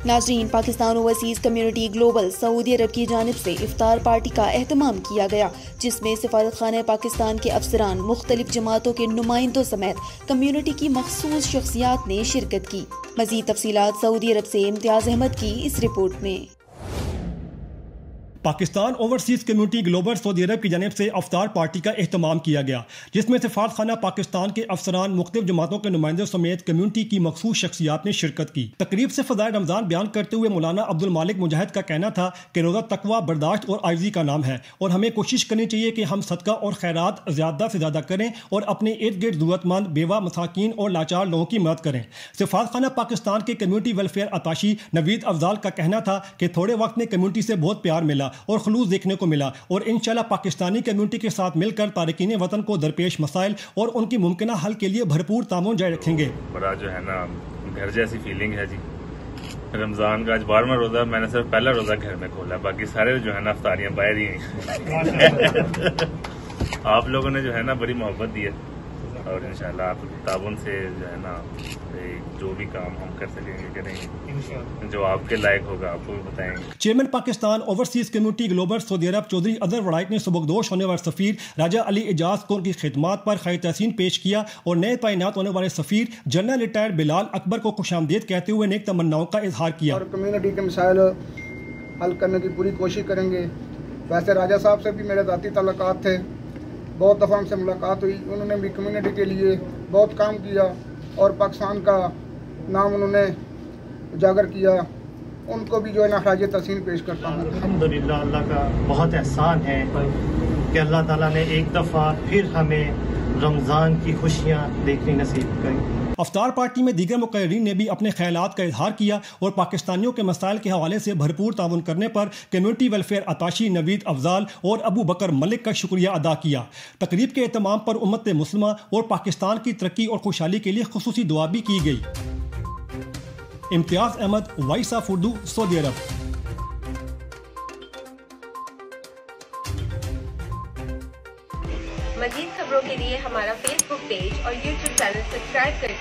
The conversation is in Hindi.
नाज़रीन, Pakistan overseas community global Saudi Arab की जानिब से इफ्तार पार्टी का एहतमाम किया गया, जिसमें सफारत खाना पाकिस्तान के अफसरान, मुख्तलिफ जमातों के नुमाइंदों समेत कम्युनिटी की मखसूस शख्सियात ने शिरकत की। मज़ीद तफसीलात सऊदी अरब से इम्तियाज़ अहमद की इस रिपोर्ट में। Pakistan overseas community global Saudi Arab की जानिब से अफ्तार पार्टी का एहतमाम किया गया, जिसमें सफारत खाना पाकिस्तान के अफसरान, मुख्तलिफ जमातों के नुमाइंदों समेत कम्युनिटी की मखसूस शख्सियात ने शिरकत की। तकरीब से फ़ज़ाए रमज़ान बयान करते हुए मौलाना अब्दुल मालिक मुजाहिद का कहना था कि रोज़ा तकवा, बर्दाश्त और आजिज़ी का नाम है और हमें कोशिश करनी चाहिए कि हम सदका और खैरात ज़्यादा से ज़्यादा करें और अपने इर्द गिर्द ज़रूरतमंद, बेवा, मसाकीन और लाचार लोगों की मदद करें। सफारत खाना पाकिस्तान के community welfare attaché Naveed Afzal का कहना था कि थोड़े वक्त में कम्युनिटी से बहुत प्यार मिला और खलूस देखने को मिला और इंशाल्लाह पाकिस्तानी कम्युनिटी के साथ मिलकर तारकीन वतन को दरपेश मसाइल और उनकी मुमकिन हल के लिए भरपूर तामुन जारी रखेंगे। बड़ा जो है ना घर जैसी फीलिंग है जी। रमजान का आज 12वां रोजा, मैंने सिर्फ पहला रोजा घर में खोला, बाकी सारे जो है ना अफ्तारियां बाहर ही हैं। आप लोगों ने जो है ना बड़ी मोहब्बत दी है और इंशाल्लाह आप ताबन से जो है ना जो भी काम हम कर सकेंगे करेंगे, जो आपके लायक होगा आपको भी बताएंगे। Chairman Pakistan overseas community global Saudi Arab Chaudhry Azhar वड़ाइक ने सुबकदोश होने वाले सफीर राजा अली एजाज को उनकी खिदमात पर खैर तहसीन पेश किया और नए तैनात होने वाले सफीर जनरल रिटायर्ड बिलाल अकबर को खुशामदीद कहते हुए नेक तमन्नाओं का इजहार किया और कम्युनिटी के मसाइल हल करने की पूरी कोशिश करेंगे। वैसे राजा साहब से भी मेरे ज़ाती ताल्लुकात थे, बहुत दफ़ा हमसे मुलाकात हुई, उन्होंने भी कम्युनिटी के लिए बहुत काम किया और पाकिस्तान का नाम उन्होंने उजागर किया। उनको भी जो है ना खराज तहसीन पेश करता हूँ। अल्हम्दुलिल्लाह, अल्लाह का बहुत एहसान है कि अल्लाह ताला ने एक दफ़ा फिर हमें रमज़ान की खुशियाँ देखनी नसीब करी। अफ्तार पार्टी में दीगर मुक़र्रीन ने भी अपने ख्यालात का इजहार किया और पाकिस्तानियों के मसाइल के हवाले से भरपूर ताउन करने पर community welfare attaché Naveed Afzal और अबू बकर मलिक का शुक्रिया अदा किया। तकरीब के एहतमाम पर उम्मत मुस्लिमा और पाकिस्तान की तरक्की और खुशहाली के लिए खुसूसी दुआ भी की गई। Imtiaz Ahmad, voice of Urdu, Saudi Arab. मज़ीद खबरों के लिए हमारा फेसबुक पेज और यूट्यूब चैनल सब्सक्राइब करें।